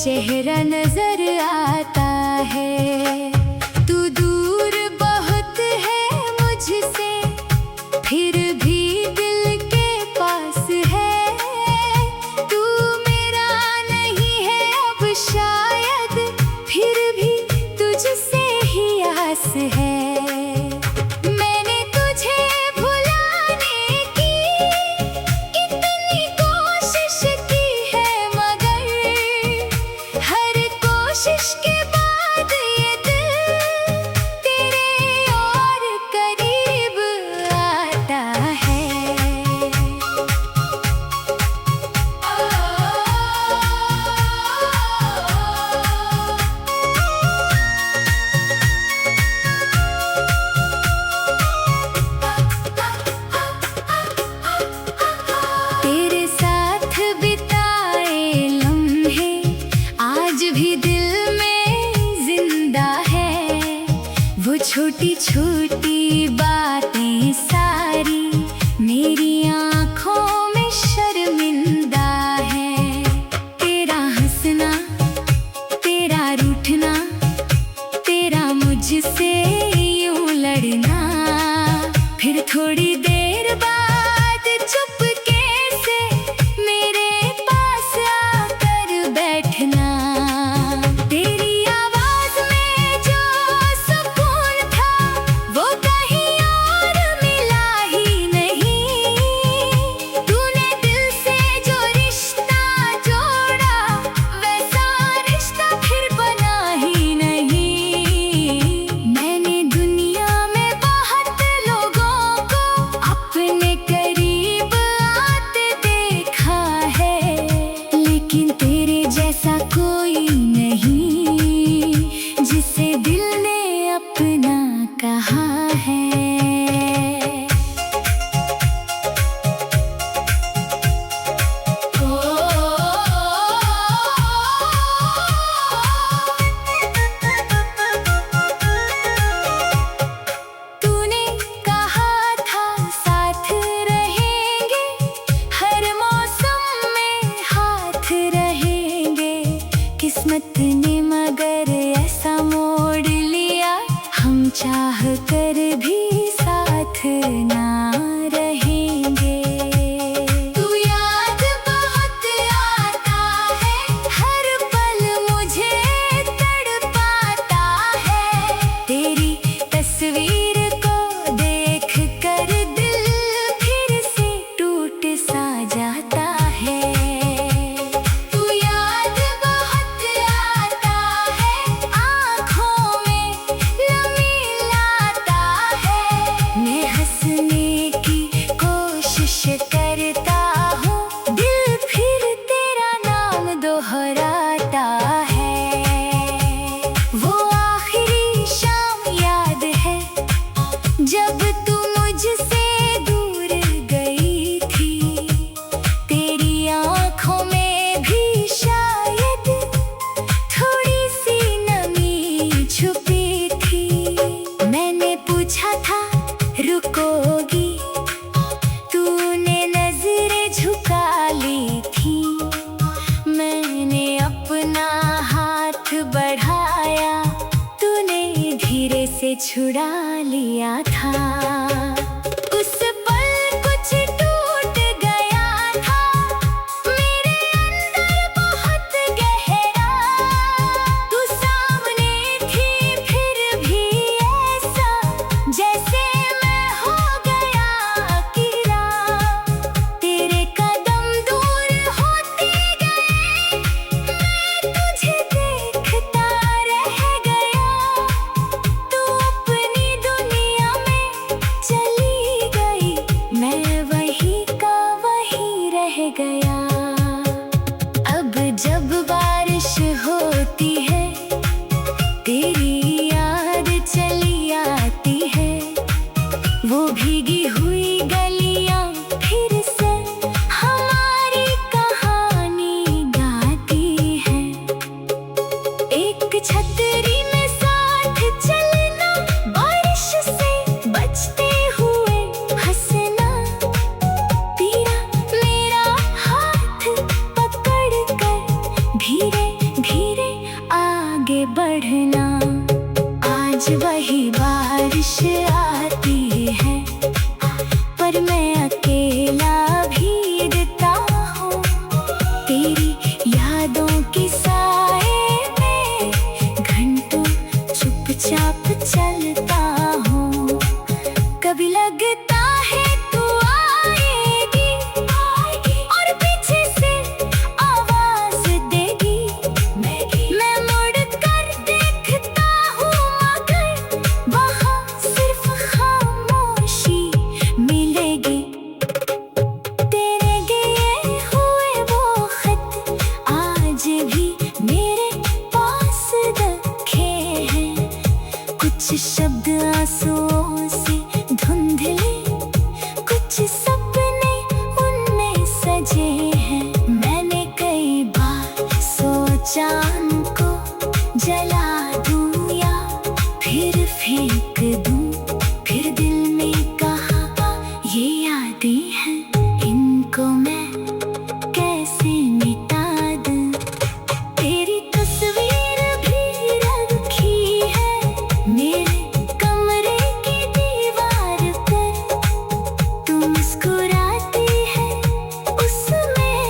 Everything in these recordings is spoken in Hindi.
चेहरा नजर आता है। तू दूर बहुत है मुझसे, फिर भी दिल के पास है। तू मेरा नहीं है अब शायद, फिर भी तुझसे ही आस है। कोशिश के बाद ये दिल तेरे और करीब आता है। तेरे साथ बिताए लम्हे आज भी दिल वो छोटी छोटी बातें सारी मेरी आँखों में शर्मिंदा है। तेरा हंसना, तेरा रूठना, तेरा मुझसे यूं लड़ना, फिर थोड़ी देर बाद चुपके से मेरे पास आकर बैठना। कोई नहीं जिसे दिल ने अपना कहा है। तूने कहा था साथ रहेंगे, हर मौसम में हाथ रहेंगे। किस्मत ने मगर ऐसा मोड़ लिया, हम चाह कर भी साथ ना रहेंगे। तू याद बहुत आता है, हर पल मुझे तड़पाता है। तेरी तस्वीर को देख कर दिल फिर से टूट सा जाता है। करता हूँ दिल फिर तेरा नाम दोहराता है। वो आखिरी शाम याद है जब तू मुझसे दूर गई थी। तेरी आँखों में भी शायद थोड़ी सी नमी छुपी थी। मैंने पूछा था रुकोगी, झुका ली थी। मैंने अपना हाथ बढ़ाया, तूने धीरे से छुड़ा लिया था। उस पल कुछ टूट गया था मेरे अंदर बहुत गहरा। तू सामने थी फिर भी ऐसा जैसे मैं हो गया अकेला। गया अब जब बारिश होती है, तेरी याद चली आती है। वो भीगी हुई गलियां फिर से हमारी कहानी गाती है। एक छतरी में साथ चलना, बारिश से बचते हुए हंसना। तेरा मेरा हाथ पकड़ कर धीरे धीरे आगे बढ़ना। आज वही बारिश आती है, पर मैं अकेला भीगता हूँ। तेरी यादों की साए में घंटों चुपचाप चलता हूँ। कभी लगता है तू आएगी और पीछे से आवाज देगी। मैं मुड़ कर देखता हूँ, मगर वहाँ सिर्फ खामोशी मिलेगी। तेरे गए हुए वो खत आज भी मेरे पास रखे हैं। कुछ शब्द आंसुओं से धुंधले, कुछ सपने उनमें सजे हैं। मैंने कई बार सोचा उनको जला दूं या फिर फेंक दूं, फिर दिल में कहा ये यादें हैं, इनको मैं कैसे मिटा दूं। तेरी तस्वीर भी रखी है मेरे कमरे की दीवार पर। तू मुस्कुराती है उसमें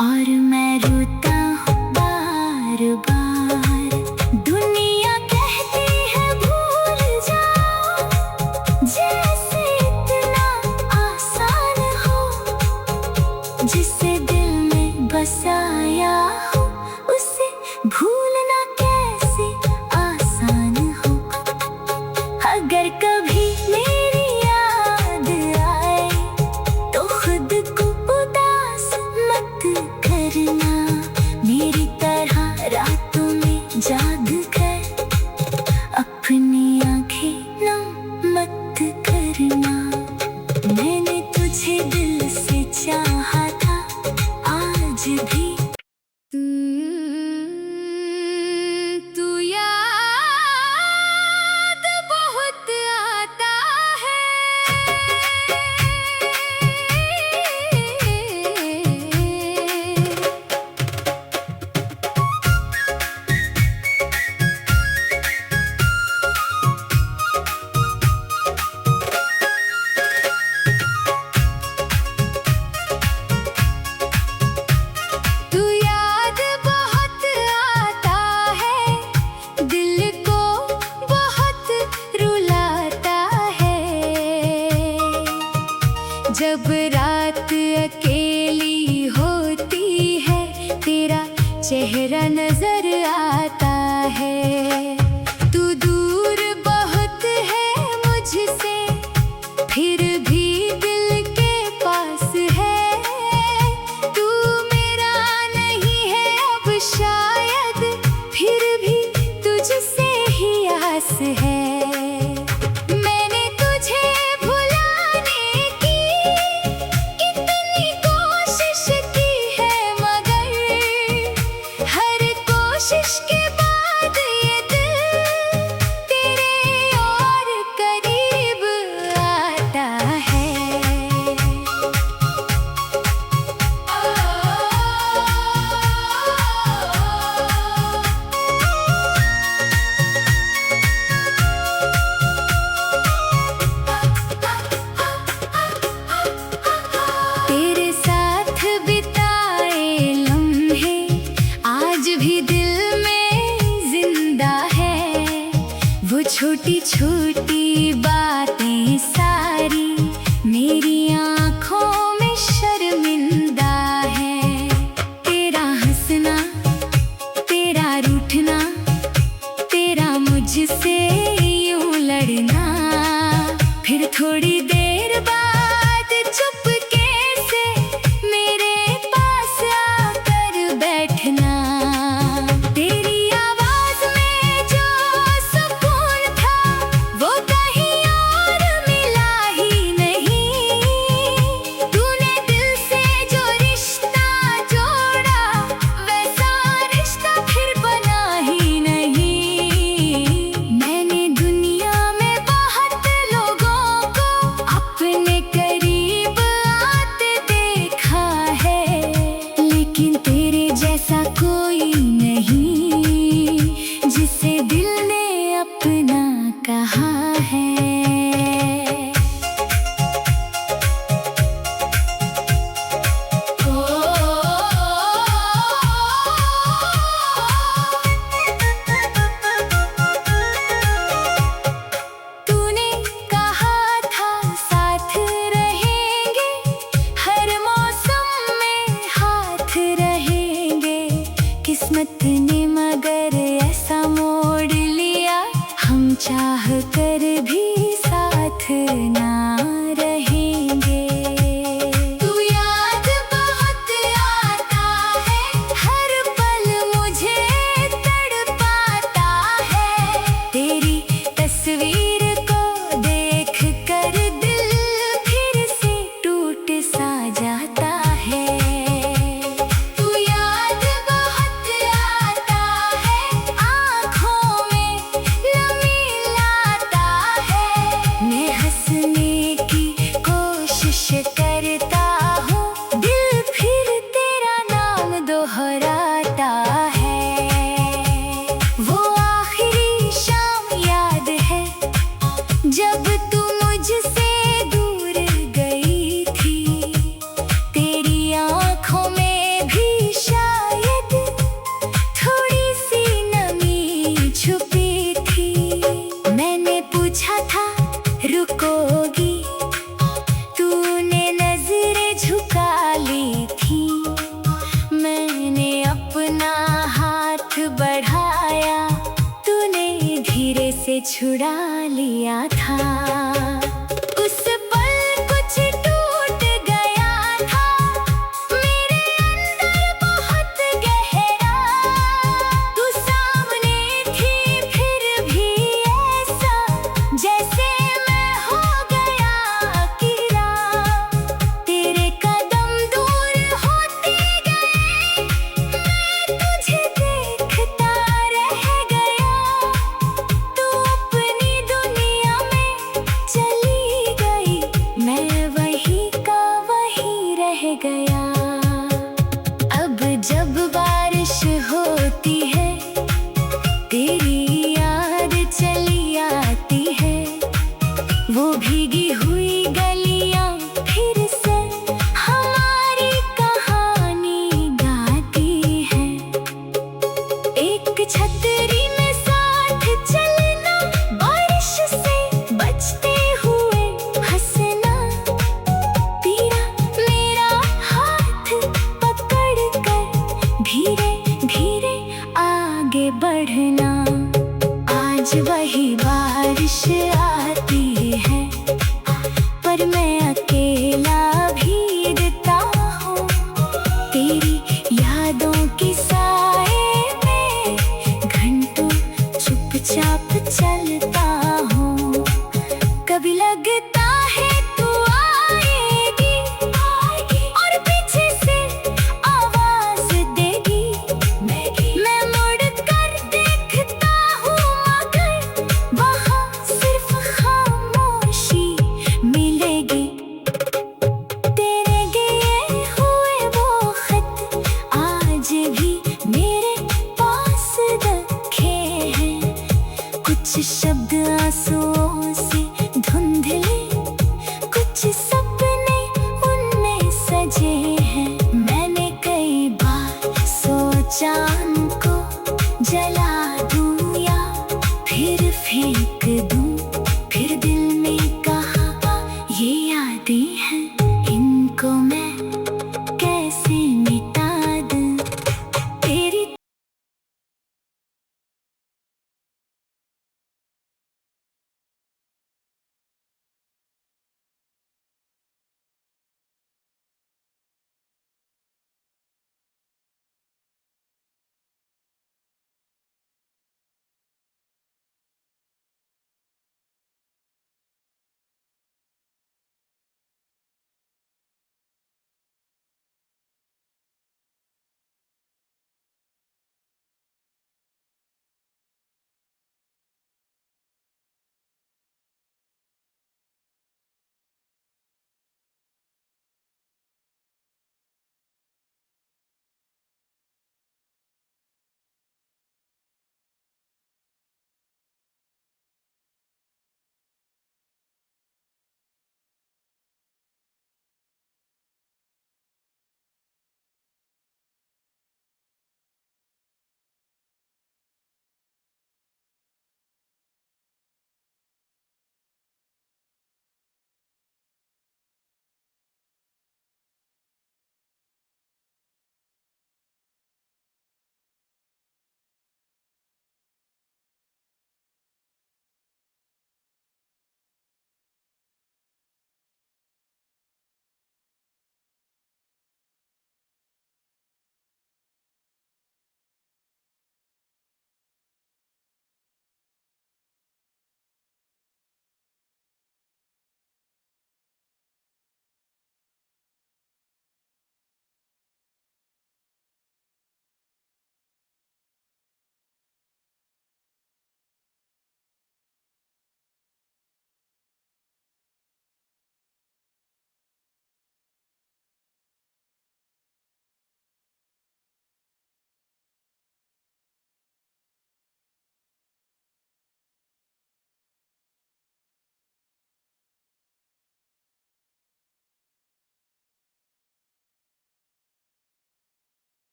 और मैं रोता हूँ बार बार। दुनिया कहती है भूल जाओ, जैसे इतना आसान हो। जिसे दिल में बसाया हो उसे भूलना कैसे आसान हो। अगर कभी मेरी याद आए तो खुद को उदास मत करना। मेरी तरह रातों में जाग कर अपनी आंखें नम मत करना। मैंने तुझे दिल से चाहा था, आज भी तू याद बहुत आता है। तू याद बहुत आता है, दिल को बहुत रुलाता है। जब रात अकेली होती है तेरा चेहरा नजर आता है। तू दूर बहुत है मुझसे, फिर भी दिल के पास है। तू मेरा नहीं है अब शायद, फिर भी तुझसे ही आस है। मैंने तुझे भुलाने की कितनी कोशिश की है, मगर हर कोशिश के बाद ये दिल तेरे और करीब आता है। तेरे साथ बिताए लम्हे आज भी दिल में जिंदा है। वो छोटी छोटी बातें सारी मेरी आँखों में शर्मिंदा है। तेरा हंसना, तेरा रूठना, तेरा मुझसे यूं लड़ना, फिर थोड़ी देर बाद चुपके से मेरे पास आकर बैठना। तेरी आवाज में जो सुकून था वो किस्मत ने मगर ऐसा मोड़ लिया, हम चाह कर भी साथ ना रहेंगे। तू याद बहुत आता है, हर पल मुझे तड़पाता है। तेरी तस्वीर को देख कर दिल फिर से टूट सा जाता है। तू याद बहुत आता है, आँखों में नमी लाता है। मैं हंसने की कोशिश करता हूँ, दिल फिर तेरा नाम दोहराता है। वो आखिरी शाम याद है जब तू मुझसे दूर गई थी। तेरी आँखों में भी शायद थोड़ी सी नमी छुपी थी। मैंने पूछा था रुकोगी, तूने नजरें झुका ली थी। मैंने अपना हाथ बढ़ाया, तूने धीरे से छुड़ा लिया था। उस पल कुछ टूट गया था मेरे अंदर बहुत गहरा। तू सामने थी फिर भी ऐसा जैसे मैं हो गया अकेला। तेरे कदम दूर होते गए, मैं तुझे देखता रह गया। तू अपनी दुनिया में चली गई, मैं वहीं का वहीं रह गया। अब जब बारिश होती है, तेरी याद चली आती है। वो भीगी हुई गलियां फिर से हमारी कहानी गाती है। एक छतरी में साथ चलना, बारिश से बचते हुए हंसना। तेरा मेरा हाथ पकड़ कर धीरे धीरे आगे बढ़ना। आज वही बारिश आती है, पर मैं अकेला भीगता हूँ। तेरी यादों की साए में घंटों चुपचाप चलता हूँ। कभी लगता है तू आएगी और पीछे से आवाज देगी। मैं मुड़ कर देखता हूँ मगर वहाँ सिर्फ खामोशी मिलेगी। तेरे दिए हुए वो खत आज भी मेरे पास रखे हैं। कुछ शब्द आंसुओं से धुंधले, कुछ सपने उनमें सजे हैं। मैंने कई बार सोचा